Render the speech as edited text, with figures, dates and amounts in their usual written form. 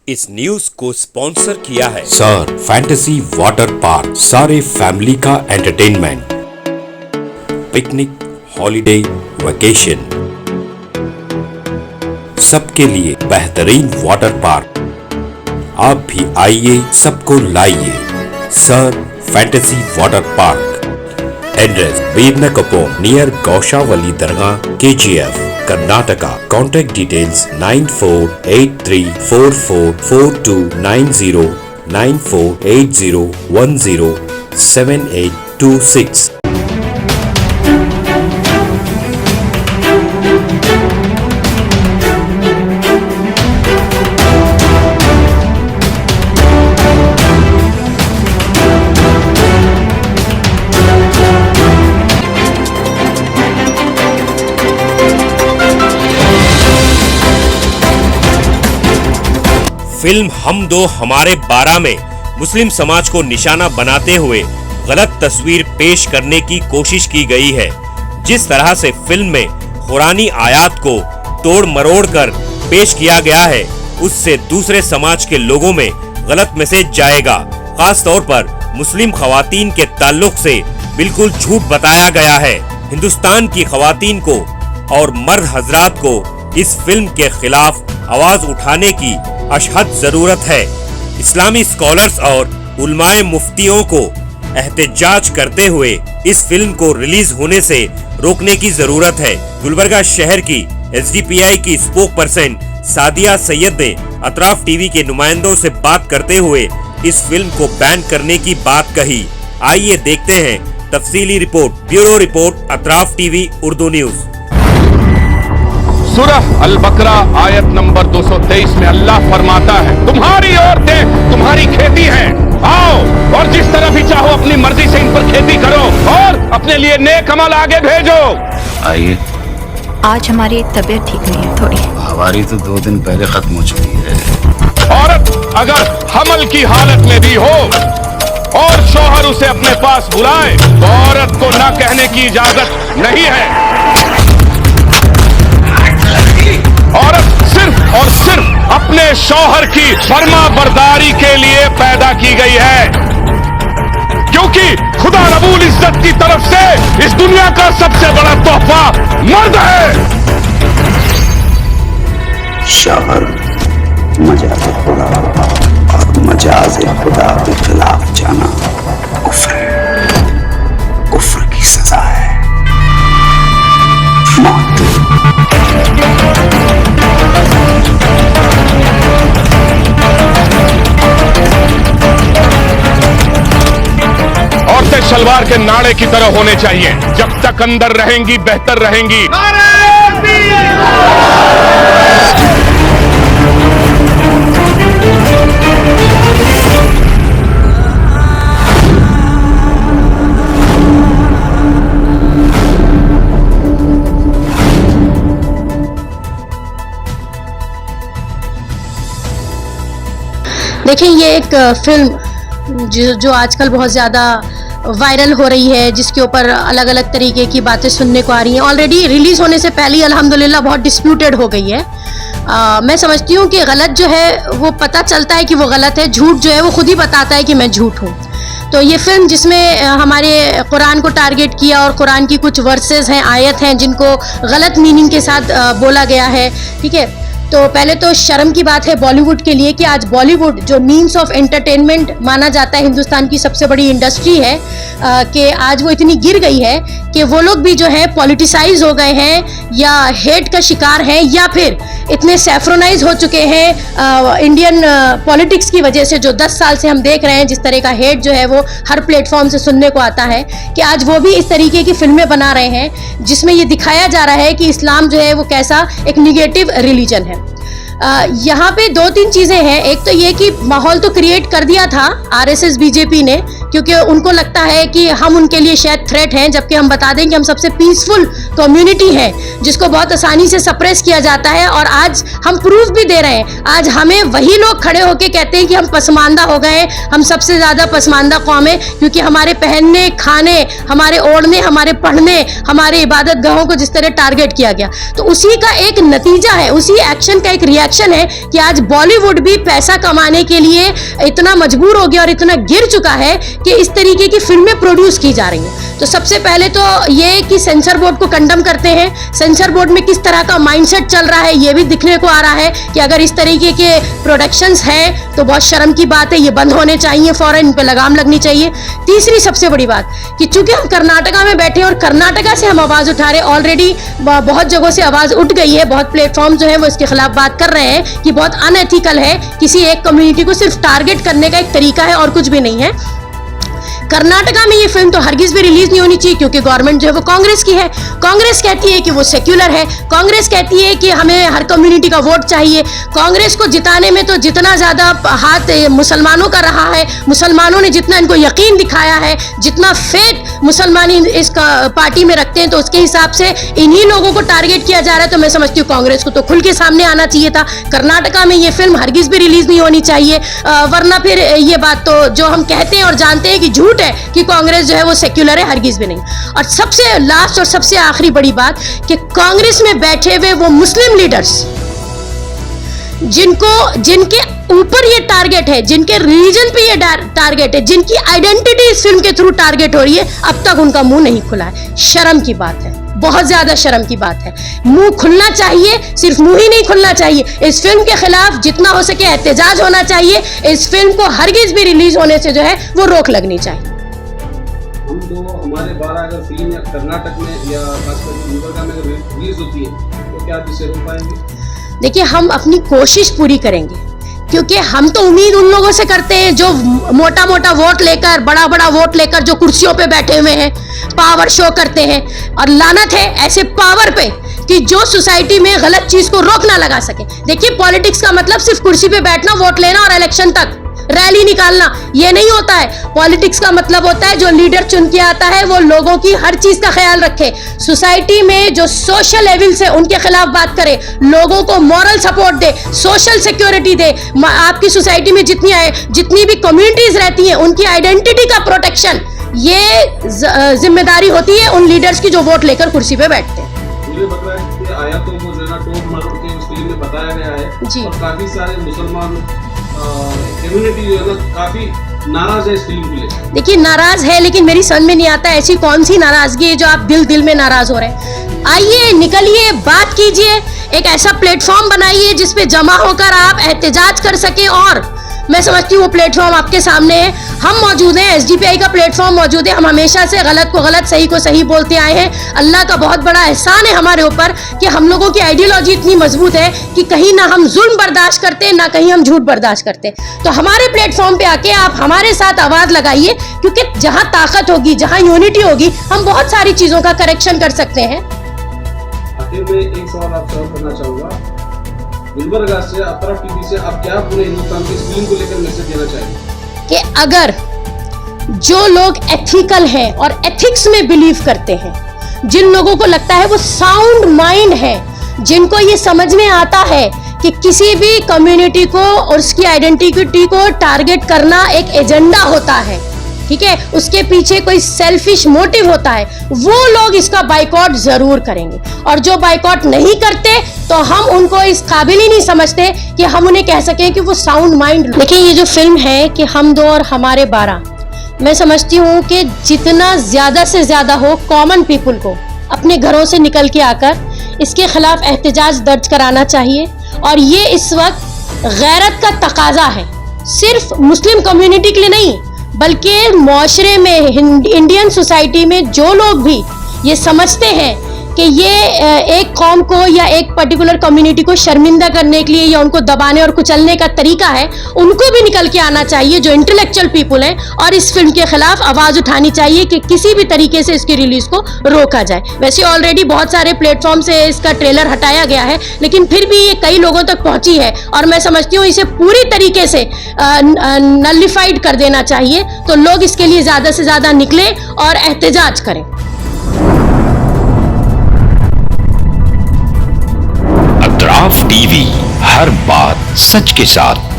इस न्यूज को स्पॉन्सर किया है सर फैंटेसी वाटर पार्क, सारे फैमिली का एंटरटेनमेंट, पिकनिक, हॉलिडे, वेकेशन, सबके लिए बेहतरीन वाटर पार्क। आप भी आइए, सबको लाइए। Sir fantasy water park, address बीरनकपोर नियर गौशावली दरगाह, KGF, Karnataka. Contact details 9483444290, 9480107826। Film हम दो हमारे 12 में मुस्लिम समाज को निशाना बनाते हुए गलत तस्वीर पेश करने की कोशिश की गई है। जिस तरह से फिल्म में कुरानी आयात को तोड़ मरोड़ कर पेश किया गया है, उससे दूसरे समाज के लोगों में गलत मैसेज जाएगा। खास तौर पर मुस्लिम खवातीन के ताल्लुक से बिल्कुल झूठ बताया गया है। हिंदुस्तान की खवातीन को और मर्द हजरात को इस फिल्म के खिलाफ आवाज उठाने की अशहद जरूरत है। इस्लामी स्कॉलर्स और उलमाए मुफ्तियों को एहतजाज करते हुए इस फिल्म को रिलीज होने से रोकने की जरूरत है। गुलबर्गा शहर की SDPI की स्पोक पर्सन सादिया सैयद ने अतराफ टीवी के नुमाइंदों से बात करते हुए इस फिल्म को बैन करने की बात कही। आइए देखते हैं तफसीली रिपोर्ट। Bureau report, Atraf TV Urdu news. सूरह अल-बकरा आयत नंबर 223 में अल्लाह फरमाता है, तुम्हारी औरतें तुम्हारी खेती हैं, आओ और जिस तरह भी चाहो अपनी मर्जी से इन पर खेती करो और अपने लिए नेक अमल आगे भेजो। आइए, आज हमारी तबीयत ठीक नहीं है थोड़ी। हमारी तो 2 दिन पहले खत्म हो चुकी है। औरत अगर हमल की हालत में भी हो और शौहर उसे अपने पास बुलाए तो औरत को न कहने की इजाजत नहीं है। औरत सिर्फ और सिर्फ अपने शौहर की फर्मा बरदारी के लिए पैदा की गई है, क्योंकि खुदा रब्बुल इज्जत की तरफ से इस दुनिया का सबसे बड़ा तोहफा मर्द है। शौहर मजाज खुदा और मजाज खुदा के खिलाफ जाना कुफ्र है, कुफ्र की सजा है मौत। औरतें शलवार के नाड़े की तरह होने चाहिए, जब तक अंदर रहेंगी बेहतर रहेंगी। देखिए, ये एक फिल्म जो आजकल बहुत ज़्यादा वायरल हो रही है, जिसके ऊपर अलग अलग तरीके की बातें सुनने को आ रही हैं। ऑलरेडी रिलीज़ होने से पहले ही अल्हम्दुलिल्लाह बहुत डिस्प्यूटेड हो गई है। मैं समझती हूँ कि गलत जो है वो पता चलता है कि वो गलत है, झूठ जो है वो खुद ही बताता है कि मैं झूठ हूँ। तो ये फिल्म जिसमें हमारे कुरान को टारगेट किया और कुरान की कुछ वर्सेस हैं, आयत हैं, जिनको गलत मीनिंग के साथ बोला गया है, ठीक है। तो पहले तो शर्म की बात है बॉलीवुड के लिए कि आज बॉलीवुड जो मीन्स ऑफ एंटरटेनमेंट माना जाता है, हिंदुस्तान की सबसे बड़ी इंडस्ट्री है, कि आज वो इतनी गिर गई है कि वो लोग भी जो है पॉलिटिसाइज हो गए हैं या हेट का शिकार हैं, या फिर इतने सैफ्रोनाइज हो चुके हैं इंडियन पॉलिटिक्स की वजह से। जो 10 साल से हम देख रहे हैं जिस तरह का हेट जो है वो हर प्लेटफॉर्म से सुनने को आता है, कि आज वो भी इस तरीके की फिल्में बना रहे हैं जिसमें ये दिखाया जा रहा है कि इस्लाम जो है वो कैसा एक निगेटिव रिलीजन है। यहाँ पे 2-3 चीज़ें हैं। एक तो ये कि माहौल तो क्रिएट कर दिया था RSS BJP ने, क्योंकि उनको लगता है कि हम उनके लिए शायद थ्रेट हैं, जबकि हम बता दें कि हम सबसे पीसफुल कम्युनिटी है जिसको बहुत आसानी से सप्रेस किया जाता है। और आज हम प्रूफ भी दे रहे हैं। आज हमें वही लोग खड़े होकर कहते हैं कि हम पसमानदा हो गए, हम सबसे ज़्यादा पसमानदा कौम है, क्योंकि हमारे पहनने, खाने, हमारे ओढ़ने, हमारे पढ़ने, हमारे इबादत गाहों को जिस तरह टारगेट किया गया। तो उसी का एक नतीजा है, उसी एक्शन का एक रिएक्शन है कि आज बॉलीवुड भी पैसा कमाने के लिए इतना मजबूर हो गया और इतना गिर चुका है कि इस तरीके की फिल्में प्रोड्यूस की जा रही हैं। तो सबसे पहले तो ये कि सेंसर बोर्ड को कंडम करते हैं। सेंसर बोर्ड में किस तरह का माइंडसेट चल रहा है ये भी दिखने को आ रहा है कि अगर इस तरीके के प्रोडक्शंस हैं तो बहुत शर्म की बात है, ये बंद होने चाहिए फौरन, इन पे लगाम लगनी चाहिए। तीसरी सबसे बड़ी बात कि चूंकि हम कर्नाटका में बैठे और कर्नाटका से हम आवाज उठा रहे, ऑलरेडी बहुत जगहों से आवाज उठ गई है, बहुत प्लेटफॉर्म जो है वो इसके खिलाफ बात कर रहे हैं कि बहुत अनएथिकल है, किसी एक कम्युनिटी को सिर्फ टारगेट करने का एक तरीका है और कुछ भी नहीं है। कर्नाटका में ये फिल्म तो हरगिज भी रिलीज नहीं होनी चाहिए क्योंकि गवर्नमेंट जो है वो कांग्रेस की है। कांग्रेस कहती है कि वो सेक्युलर है, कांग्रेस कहती है कि हमें हर कम्युनिटी का वोट चाहिए। कांग्रेस को जिताने में तो जितना ज्यादा हाथ मुसलमानों का रहा है, मुसलमानों ने जितना इनको यकीन दिखाया है, जितना फेथ मुसलमानी इस पार्टी में रखते हैं, तो उसके हिसाब से इन्हीं लोगों को टारगेट किया जा रहा है। तो मैं समझती हूँ कांग्रेस को तो खुल के सामने आना चाहिए था। कर्नाटका में ये फिल्म हरगिज भी रिलीज नहीं होनी चाहिए, वरना फिर ये बात तो जो हम कहते हैं और जानते हैं कि झूठ है कि कांग्रेस जो है वो सेक्युलर है, हरगिज भी नहीं। और सबसे लास्ट और सबसे आखिरी बड़ी बात कि कांग्रेस में बैठे हुए वो मुस्लिम लीडर्स जिनके ऊपर ये टारगेट है, जिनके रिलीजन पे ये टारगेट है, जिनकी आइडेंटिटी इस फिल्म के थ्रू टारगेट हो रही है, अब तक उनका मुंह नहीं खुला है। शर्म की बात है, बहुत ज्यादा शर्म की बात है। मुंह खुलना चाहिए, सिर्फ मुंह ही नहीं खुलना चाहिए। इस फिल्म के खिलाफ जितना हो सके एहतजाज होना चाहिए। इस फिल्म को हरगिज भी रिलीज होने से जो है वो रोक लगनी चाहिए। हम तो हमारे 12 अगर फिल्म या कर्नाटक में या खासकर गुलबर्गा में रिलीज होती है तो क्या आप इसे रोक पाएंगे? देखिए, हम अपनी कोशिश पूरी करेंगे क्योंकि हम तो उम्मीद उन लोगों से करते हैं जो मोटा मोटा वोट लेकर, बड़ा बड़ा वोट लेकर जो कुर्सियों पे बैठे हुए हैं, पावर शो करते हैं। और लानत है ऐसे पावर पे कि जो सोसाइटी में गलत चीज को रोक ना लगा सके। देखिए, पॉलिटिक्स का मतलब सिर्फ कुर्सी पे बैठना, वोट लेना और इलेक्शन तक रैली निकालना ये नहीं होता है। पॉलिटिक्स का मतलब होता है जो लीडर चुन के आता है वो लोगों की हर चीज का ख्याल रखे, सोसाइटी में जो सोशल एविल्स है उनके खिलाफ बात करे, लोगों को मॉरल सपोर्ट दे, सोशल सिक्योरिटी दे। आपकी सोसाइटी में जितनी भी कम्युनिटीज रहती हैं उनकी आइडेंटिटी का प्रोटेक्शन, ये जिम्मेदारी होती है उन लीडर्स की जो वोट लेकर कुर्सी पे बैठते हैं। मुझे पता है कि आयतों को जो है ना टोप मार के उस फिल्म में बताया गया है जी। और काफी सारे मुसलमान कम्युनिटी जो है ना काफी नाराज है इस फिल्म को लेकर। देखिए, नाराज है, लेकिन मेरी समझ में नहीं आता ऐसी कौन सी नाराजगी है जो आप दिल में नाराज हो रहे हैं। आइए, निकलिए, बात कीजिए, एक ऐसा प्लेटफॉर्म बनाइए जिसपे जमा होकर आप एहतजाज कर सके। और मैं समझती हूँ वो प्लेटफॉर्म आपके सामने है, हम मौजूद हैं, एसडीपीआई का प्लेटफॉर्म मौजूद है। हम हमेशा से गलत को गलत, सही को सही बोलते आए हैं। अल्लाह का बहुत बड़ा एहसान है हमारे ऊपर कि हम लोगों की आइडियोलॉजी इतनी मजबूत है कि कहीं ना हम जुल्म बर्दाश्त करते हैं, ना कहीं हम झूठ बर्दाश्त करते हैं। तो हमारे प्लेटफॉर्म पे आके आप हमारे साथ आवाज लगाइए, क्योंकि जहां ताकत होगी, जहां यूनिटी होगी, हम बहुत सारी चीजों का करेक्शन कर सकते हैं। आखिर में एक सवाल आपसे और करना चाहूंगा, गुलबर्गा से, अपरा टीवी से आप क्या पूरे हिंदुस्तान की इस फिल्म को लेकर मैसेज देना चाहेंगे? कि अगर जो लोग एथिकल हैं और एथिक्स में बिलीव करते हैं, जिन लोगों को लगता है वो साउंड माइंड है, जिनको ये समझ में आता है कि किसी भी कम्युनिटी को और उसकी आइडेंटिटी को टारगेट करना एक एजेंडा होता है, ठीक है, उसके पीछे कोई सेल्फिश मोटिव होता है, वो लोग इसका बाइकॉट जरूर करेंगे। और जो बाइकॉट नहीं करते तो हम उनको इस काबिल ही नहीं समझते कि हम उन्हें कह सकें कि वो साउंड माइंड। देखिए, ये जो फिल्म है कि हम दो और हमारे 12, मैं समझती हूँ कि जितना ज्यादा से ज्यादा हो कॉमन पीपल को अपने घरों से निकल के आकर इसके खिलाफ एहतजाज दर्ज कराना चाहिए। और ये इस वक्त गैरत का तकाजा है, सिर्फ मुस्लिम कम्युनिटी के लिए नहीं बल्कि माशरे में, इंडियन सोसाइटी में जो लोग भी ये समझते हैं कि ये एक कौम को या एक पर्टिकुलर कम्युनिटी को शर्मिंदा करने के लिए या उनको दबाने और कुचलने का तरीका है, उनको भी निकल के आना चाहिए, जो इंटेलेक्चुअल पीपल हैं, और इस फिल्म के खिलाफ आवाज उठानी चाहिए कि किसी भी तरीके से इसकी रिलीज को रोका जाए। वैसे ऑलरेडी बहुत सारे प्लेटफॉर्म से इसका ट्रेलर हटाया गया है, लेकिन फिर भी ये कई लोगों तक पहुंची है और मैं समझती हूँ इसे पूरी तरीके से नलिफाइड कर देना चाहिए। तो लोग इसके लिए ज्यादा से ज्यादा निकले और एहतजाज करें। अतराफ टीवी, हर बात सच के साथ।